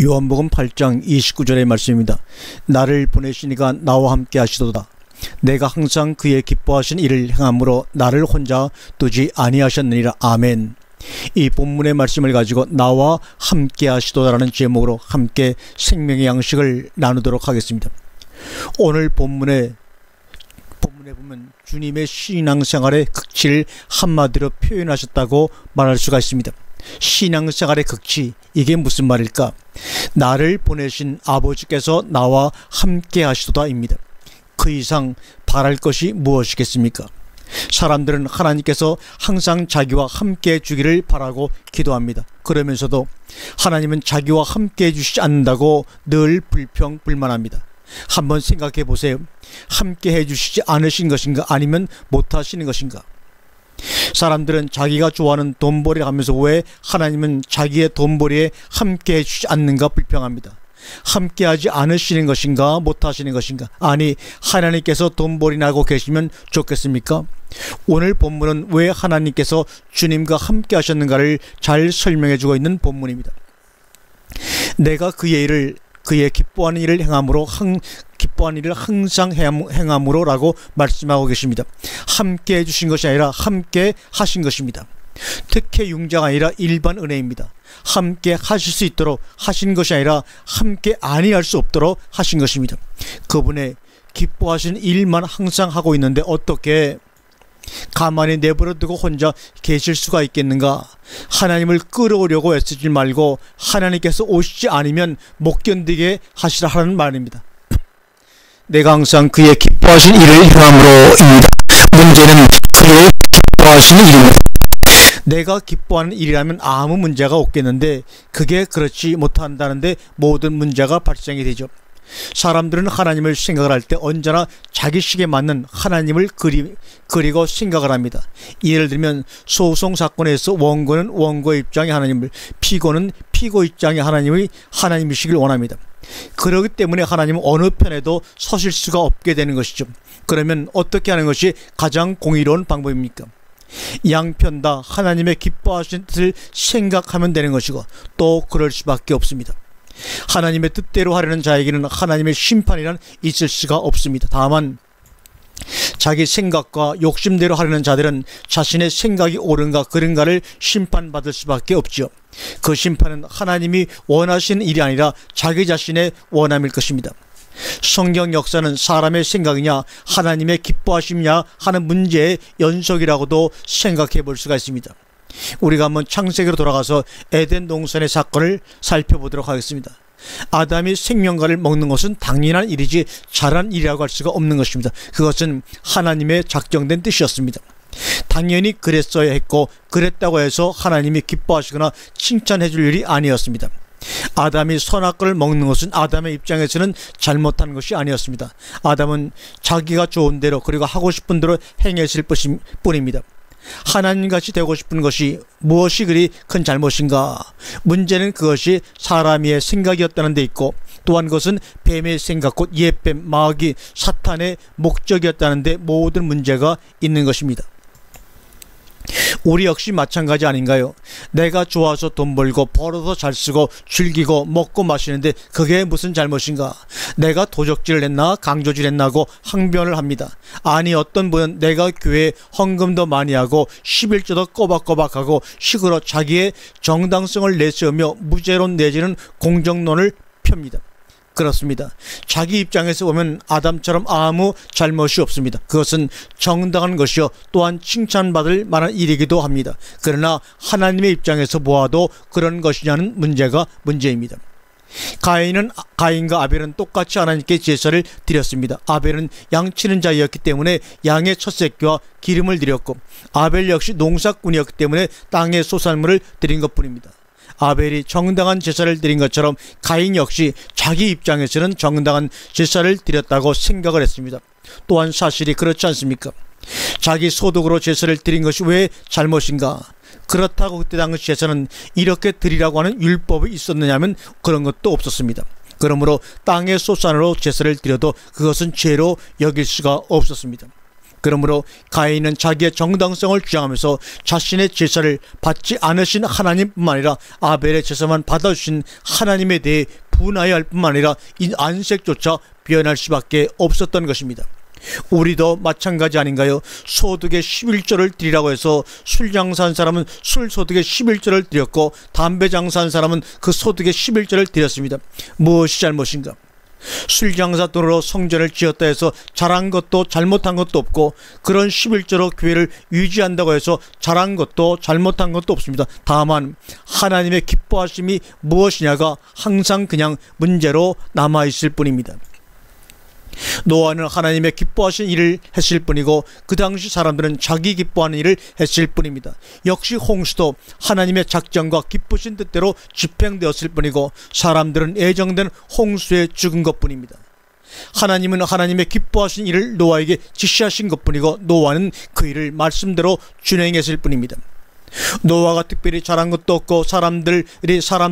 요한복음 8장 29절의 말씀입니다. 나를 보내시니가 나와 함께 하시도다. 내가 항상 그의 기뻐하신 일을 행함으로 나를 혼자 두지 아니하셨느니라. 아멘. 이 본문의 말씀을 가지고 나와 함께 하시도다라는 제목으로 함께 생명의 양식을 나누도록 하겠습니다. 오늘 본문에 보면 주님의 신앙생활의 극치를 한마디로 표현하셨다고 말할 수가 있습니다. 신앙생활의 극치, 이게 무슨 말일까? 나를 보내신 아버지께서 나와 함께 하시도다입니다. 그 이상 바랄 것이 무엇이겠습니까? 사람들은 하나님께서 항상 자기와 함께 해주기를 바라고 기도합니다. 그러면서도 하나님은 자기와 함께 해주시지 않는다고 늘 불평불만합니다. 한번 생각해 보세요. 함께 해주시지 않으신 것인가, 아니면 못하시는 것인가? 사람들은 자기가 좋아하는 돈벌이를 하면서 왜 하나님은 자기의 돈벌이에 함께 해주지 않는가 불평합니다. 함께 하지 않으시는 것인가, 못하시는 것인가? 아니, 하나님께서 돈벌이나 하고 계시면 좋겠습니까? 오늘 본문은 왜 하나님께서 주님과 함께 하셨는가를 잘 설명해 주고 있는 본문입니다. 내가 그의 기뻐하는 일을 행함으로 기뻐하는 일을 항상 행함으로 라고 말씀하고 계십니다. 함께 해주신 것이 아니라 함께 하신 것입니다. 특혜 융자가 아니라 일반 은혜입니다. 함께 하실 수 있도록 하신 것이 아니라 함께 아니할 수 없도록 하신 것입니다. 그분의 기뻐하신 일만 항상 하고 있는데 어떻게 가만히 내버려 두고 혼자 계실 수가 있겠는가? 하나님을 끌어오려고 애쓰지 말고 하나님께서 오시지 않으면 못 견디게 하시라 하는 말입니다. 내가 항상 그의 기뻐하신 일을 행함으로입니다. 문제는 그의 기뻐하시는 일입니다. 내가 기뻐하는 일이라면 아무 문제가 없겠는데 그게 그렇지 못한다는데 모든 문제가 발생이 되죠. 사람들은 하나님을 생각을 할 때 언제나 자기식에 맞는 하나님을 그리고 생각을 합니다. 예를 들면 소송 사건에서 원고는 원고의 입장의 하나님을, 피고는 피고 입장의 하나님이시길 원합니다. 그렇기 때문에 하나님은 어느 편에도 서실 수가 없게 되는 것이죠. 그러면 어떻게 하는 것이 가장 공의로운 방법입니까? 양편 다 하나님의 기뻐하신 뜻을 생각하면 되는 것이고, 또 그럴 수밖에 없습니다. 하나님의 뜻대로 하려는 자에게는 하나님의 심판이란 있을 수가 없습니다. 다만 자기 생각과 욕심대로 하려는 자들은 자신의 생각이 옳은가 그른가를 심판받을 수밖에 없지요. 그 심판은 하나님이 원하시는 일이 아니라 자기 자신의 원함일 것입니다. 성경 역사는 사람의 생각이냐 하나님의 기뻐하심이냐 하는 문제의 연속이라고도 생각해 볼 수가 있습니다. 우리가 한번 창세기로 돌아가서 에덴 동산의 사건을 살펴보도록 하겠습니다. 아담이 생명과를 먹는 것은 당연한 일이지 잘한 일이라고 할 수가 없는 것입니다. 그것은 하나님의 작정된 뜻이었습니다. 당연히 그랬어야 했고, 그랬다고 해서 하나님이 기뻐하시거나 칭찬해 줄 일이 아니었습니다. 아담이 선악과를 먹는 것은 아담의 입장에서는 잘못한 것이 아니었습니다. 아담은 자기가 좋은 대로 그리고 하고 싶은 대로 행했을 뿐입니다. 하나님같이 되고 싶은 것이 무엇이 그리 큰 잘못인가? 문제는 그것이 사람의 생각이었다는 데 있고, 또한 그것은 뱀의 생각, 곧 옛뱀, 마귀, 사탄의 목적이었다는 데 모든 문제가 있는 것입니다. 우리 역시 마찬가지 아닌가요? 내가 좋아서 돈 벌고 벌어서 잘 쓰고 즐기고 먹고 마시는데 그게 무슨 잘못인가? 내가 도적질을 했나 강조질 했나 하고 항변을 합니다. 아니, 어떤 분은 내가 교회에 헌금도 많이 하고 11조도 꼬박꼬박하고 식으로 자기의 정당성을 내세우며 무죄론 내지는 공정론을 펴니다. 그렇습니다. 자기 입장에서 보면 아담처럼 아무 잘못이 없습니다. 그것은 정당한 것이요 또한 칭찬받을 만한 일이기도 합니다. 그러나 하나님의 입장에서 보아도 그런 것이냐는 문제입니다. 가인과 아벨은 똑같이 하나님께 제사를 드렸습니다. 아벨은 양치는 자였기 때문에 양의 첫 새끼와 기름을 드렸고, 아벨 역시 농사꾼이었기 때문에 땅의 소산물을 드린 것뿐입니다. 아벨이 정당한 제사를 드린 것처럼 가인 역시 자기 입장에서는 정당한 제사를 드렸다고 생각을 했습니다. 또한 사실이 그렇지 않습니까? 자기 소득으로 제사를 드린 것이 왜 잘못인가? 그렇다고 그때 당시에서는 이렇게 드리라고 하는 율법이 있었느냐면 그런 것도 없었습니다. 그러므로 땅의 소산으로 제사를 드려도 그것은 죄로 여길 수가 없었습니다. 그러므로 가인은 자기의 정당성을 주장하면서 자신의 제사를 받지 않으신 하나님뿐만 아니라 아벨의 제사만 받아주신 하나님에 대해 분하여야 할 뿐만 아니라 이 안색조차 변할 수밖에 없었던 것입니다. 우리도 마찬가지 아닌가요? 소득의 11조를 드리라고 해서 술 장사한 사람은 술 소득의 11조를 드렸고 담배 장사한 사람은 그 소득의 11조를 드렸습니다. 무엇이 잘못인가? 술 장사 돈으로 성전을 지었다 해서 잘한 것도 잘못한 것도 없고, 그런 11조로 교회를 유지한다고 해서 잘한 것도 잘못한 것도 없습니다. 다만 하나님의 기뻐하심이 무엇이냐가 항상 그냥 문제로 남아있을 뿐입니다. 노아는 하나님의 기뻐하신 일을 했을 뿐이고 그 당시 사람들은 자기 기뻐하는 일을 했을 뿐입니다. 역시 홍수도 하나님의 작정과 기쁘신 뜻대로 집행되었을 뿐이고 사람들은 애정된 홍수에 죽은 것뿐입니다. 하나님은 하나님의 기뻐하신 일을 노아에게 지시하신 것뿐이고 노아는 그 일을 말씀대로 준행했을 뿐입니다. 노아가 특별히 잘한 것도 없고 사람들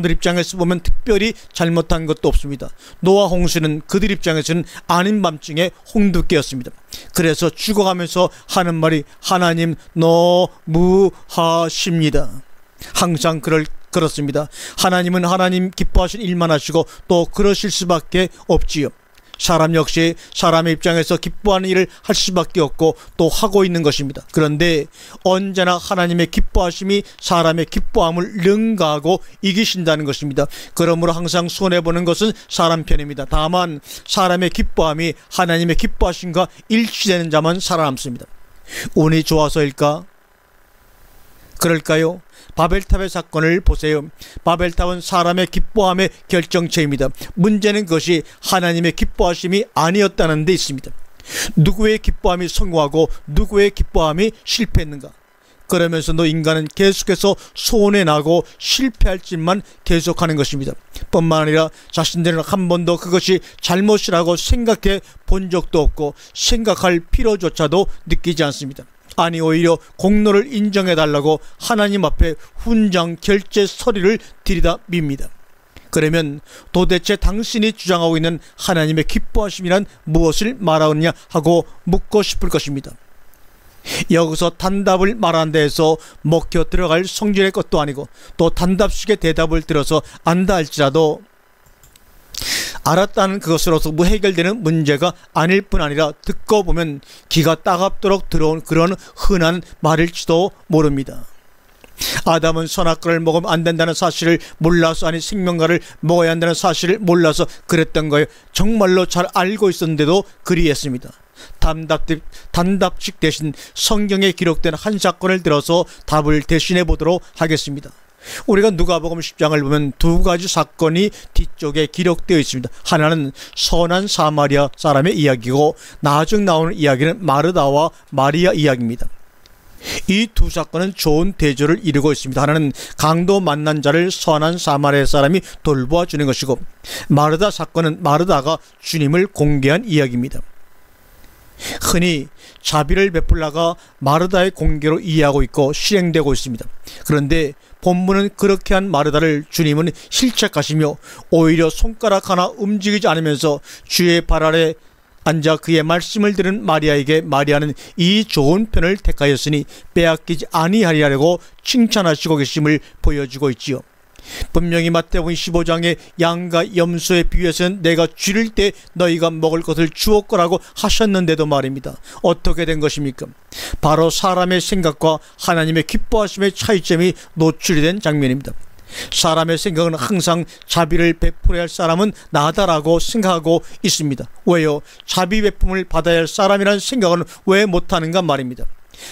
입장에서 보면 특별히 잘못한 것도 없습니다. 노아 홍수는 그들 입장에서는 아닌 밤중에 홍두깨였습니다. 그래서 죽어가면서 하는 말이 하나님 너무하십니다. 항상 그렇습니다. 하나님은 하나님 기뻐하신 일만 하시고 또 그러실 수밖에 없지요. 사람 역시 사람의 입장에서 기뻐하는 일을 할 수밖에 없고 또 하고 있는 것입니다. 그런데 언제나 하나님의 기뻐하심이 사람의 기뻐함을 능가하고 이기신다는 것입니다. 그러므로 항상 손해보는 것은 사람 편입니다. 다만 사람의 기뻐함이 하나님의 기뻐하심과 일치되는 자만 살아남습니다. 운이 좋아서일까? 그럴까요? 바벨탑의 사건을 보세요. 바벨탑은 사람의 기뻐함의 결정체입니다. 문제는 그것이 하나님의 기뻐하심이 아니었다는 데 있습니다. 누구의 기뻐함이 성공하고 누구의 기뻐함이 실패했는가? 그러면서도 인간은 계속해서 손해나고 실패할 짓만 계속하는 것입니다. 뿐만 아니라 자신들은 한 번도 그것이 잘못이라고 생각해 본 적도 없고 생각할 필요조차도 느끼지 않습니다. 아니 오히려 공로를 인정해달라고 하나님 앞에 훈장 결제 서류를 들이다 밉니다. 그러면 도대체 당신이 주장하고 있는 하나님의 기뻐하심이란 무엇을 말하느냐 하고 묻고 싶을 것입니다. 여기서 단답을 말한다 해서 먹혀 들어갈 성질의 것도 아니고 또 단답식의 대답을 들어서 안다 할지라도 알았다는 그것으로서 무해결되는 문제가 아닐 뿐 아니라 듣고 보면 기가 따갑도록 들어온 그런 흔한 말일지도 모릅니다. 아담은 선악과를 먹으면 안 된다는 사실을 몰라서, 아니 생명과를 먹어야 한다는 사실을 몰라서 그랬던 거예요. 정말로 잘 알고 있었는데도 그리했습니다. 단답식 대신 성경에 기록된 한 사건을 들어서 답을 대신해 보도록 하겠습니다. 우리가 누가복음 10장을 보면 두 가지 사건이 뒤쪽에 기록되어 있습니다. 하나는 선한 사마리아 사람의 이야기고 나중 나오는 이야기는 마르다와 마리아 이야기입니다. 이 두 사건은 좋은 대조를 이루고 있습니다. 하나는 강도 만난 자를 선한 사마리아 사람이 돌보아 주는 것이고, 마르다 사건은 마르다가 주님을 공개한 이야기입니다. 흔히 자비를 베풀라가 마르다의 공개로 이해하고 있고 실행되고 있습니다. 그런데 본문은 그렇게 한 마르다를 주님은 실책하시며 오히려 손가락 하나 움직이지 않으면서 주의 발 아래 앉아 그의 말씀을 들은 마리아에게 마리아는 이 좋은 편을 택하였으니 빼앗기지 아니하리라고 칭찬하시고 계심을 보여주고 있지요. 분명히 마태복음 15장의 양과 염소의 비유에서는 내가 줄일 때 너희가 먹을 것을 주었거라고 하셨는데도 말입니다. 어떻게 된 것입니까? 바로 사람의 생각과 하나님의 기뻐하심의 차이점이 노출이 된 장면입니다. 사람의 생각은 항상 자비를 베풀어야 할 사람은 나다라고 생각하고 있습니다. 왜요? 자비 베품을 받아야 할 사람이라는 생각은 왜 못하는가 말입니다.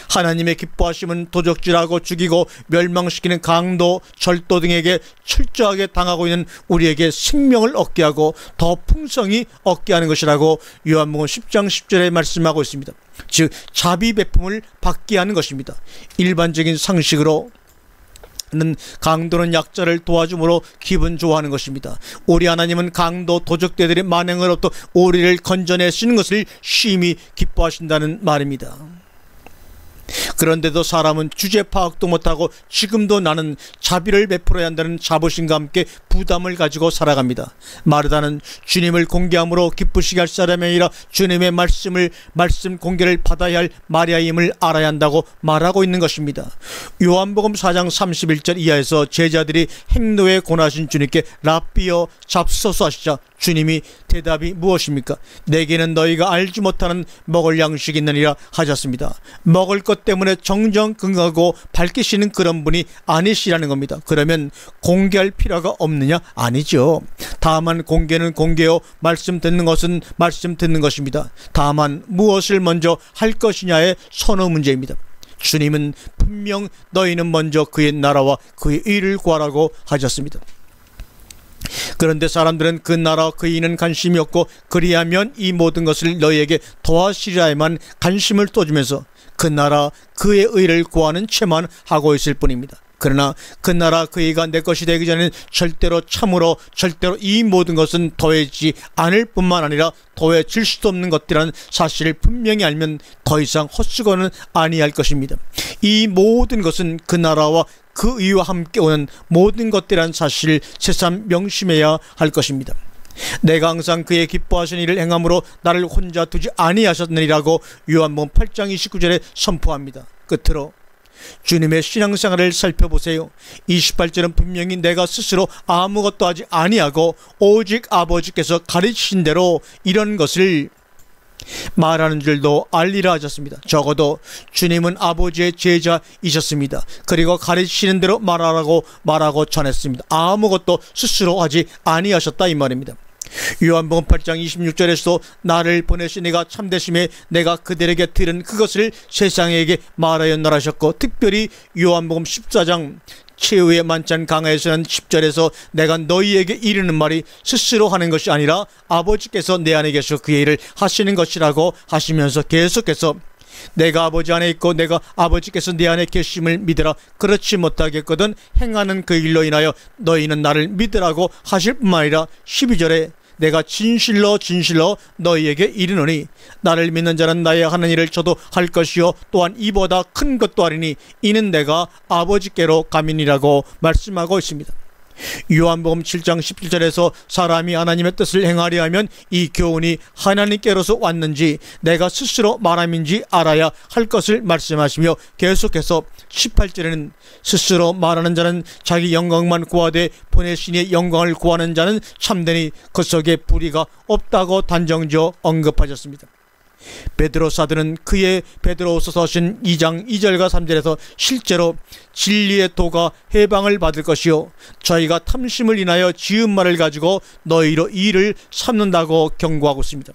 하나님의 기뻐하심은 도적질하고 죽이고 멸망시키는 강도, 절도 등에게 철저하게 당하고 있는 우리에게 생명을 얻게 하고 더 풍성히 얻게 하는 것이라고 요한복음 10장 10절에 말씀하고 있습니다. 즉 자비 베품을 받게 하는 것입니다. 일반적인 상식으로 는 강도는 약자를 도와줌으로 기분 좋아하는 것입니다. 우리 하나님은 강도 도적대들의 만행으로부터 우리를 건져내시는 것을 심히 기뻐하신다는 말입니다. 그런데도 사람은 주제 파악도 못하고 지금도 나는 자비를 베풀어야 한다는 자부심과 함께 부담을 가지고 살아갑니다. 마르다는 주님을 공개함으로 기쁘시게 할 사람이 아니라 주님의 말씀 공개를 받아야 할 마리아임을 알아야 한다고 말하고 있는 것입니다. 요한복음 4장 31절 이하에서 제자들이 행로에 권하신 주님께 랍비여 잡소서 하시자 주님이 대답이 무엇입니까? 내게는 너희가 알지 못하는 먹을 양식이 있느니라 하셨습니다. 먹을 것 때문에 정정긍긍하고 밝히시는 그런 분이 아니시라는 겁니다. 그러면 공개할 필요가 없느냐? 아니죠. 다만 공개는 공개요, 말씀 듣는 것은 말씀 듣는 것입니다. 다만 무엇을 먼저 할 것이냐의 선호 문제입니다. 주님은 분명 너희는 먼저 그의 나라와 그의 의를 구하라고 하셨습니다. 그런데 사람들은 그 나라 그 의는 관심이 없고 그리하면 이 모든 것을 너희에게 더하시리라에만 관심을 쏟으면서 그 나라 그의 의를 구하는 채만 하고 있을 뿐입니다. 그러나 그 나라 그 의가 내 것이 되기 전에는 절대로 이 모든 것은 더해지지 않을 뿐만 아니라 더해질 수도 없는 것들이라는 사실을 분명히 알면 더 이상 헛수고는 아니할 것입니다. 이 모든 것은 그 나라와 그 의와 함께 오는 모든 것들이라는 사실을 새삼 명심해야 할 것입니다. 내가 항상 그의 기뻐하신 일을 행함으로 나를 혼자 두지 아니하셨느니라고 요한복음 8장 29절에 선포합니다. 끝으로 주님의 신앙생활을 살펴보세요. 28절은 분명히 내가 스스로 아무것도 하지 아니하고 오직 아버지께서 가르치신 대로 이런 것을 말하는 줄도 알리라 하셨습니다. 적어도 주님은 아버지의 제자이셨습니다. 그리고 가르치시는 대로 말하고 전했습니다. 아무것도 스스로 하지 아니하셨다 이 말입니다. 요한복음 8장 26절에서 나를 보내신 이가 참되심에 내가 그들에게 들은 그것을 세상에게 말하였노라 하셨고, 특별히 요한복음 14장 최후의 만찬 강화에서는 10절에서 내가 너희에게 이르는 말이 스스로 하는 것이 아니라 아버지께서 내 안에 계셔 그의 일을 하시는 것이라고 하시면서 계속해서 내가 아버지 안에 있고 내가 아버지께서 내 안에 계심을 믿으라. 그렇지 못하겠거든 행하는 그 일로 인하여 너희는 나를 믿으라고 하실 뿐만 아니라 12절에 내가 진실로 너희에게 이르노니 나를 믿는 자는 나의 하는 일을 저도 할 것이요 또한 이보다 큰 것도 하리니 이는 내가 아버지께로 감이니라고 말씀하고 있습니다. 요한복음 7장 17절에서 사람이 하나님의 뜻을 행하려 하면 이 교훈이 하나님께로서 왔는지 내가 스스로 말함인지 알아야 할 것을 말씀하시며, 계속해서 18절에는 스스로 말하는 자는 자기 영광만 구하되 보내신 이의 영광을 구하는 자는 참되니 그 속에 불의가 없다고 단정지어 언급하셨습니다. 베드로 사도는 그의 베드로후서 2장 2절과 3절에서 실제로 진리의 도가 해방을 받을 것이요 저희가 탐심을 인하여 지은 말을 가지고 너희로 이를 삼는다고 경고하고 있습니다.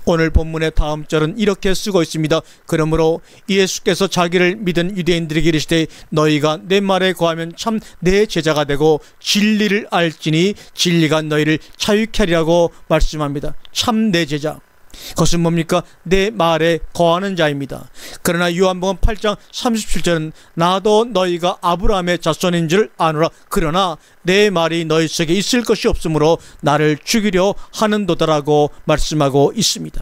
오늘 본문의 다음 절은 이렇게 쓰고 있습니다. 그러므로 예수께서 자기를 믿은 유대인들에게 이르시되 너희가 내 말에 거하면 참 내 제자가 되고 진리를 알지니 진리가 너희를 자유케 하리라고 말씀합니다. 참 내 제자, 그것은 뭡니까? 내 말에 거하는 자입니다. 그러나 요한복음 8장 37절은 나도 너희가 아브라함의 자손인 줄 아노라. 그러나 내 말이 너희 속에 있을 것이 없으므로 나를 죽이려 하는도다라고 말씀하고 있습니다.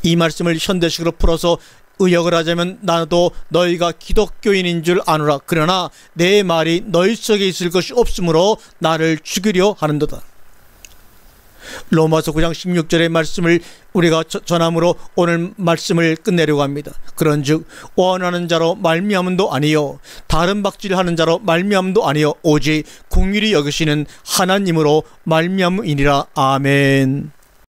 이 말씀을 현대식으로 풀어서 의역을 하자면 나도 너희가 기독교인인 줄 아노라. 그러나 내 말이 너희 속에 있을 것이 없으므로 나를 죽이려 하는도다. 로마서 9장 16절의 말씀을 우리가 전함으로 오늘 말씀을 끝내려고 합니다. 그런즉 원하는 자로 말미암음도 아니요 다른 박질하는 자로 말미암음도 아니요 오직 긍휼히 여기시는 하나님으로 말미암음이니라. 아멘.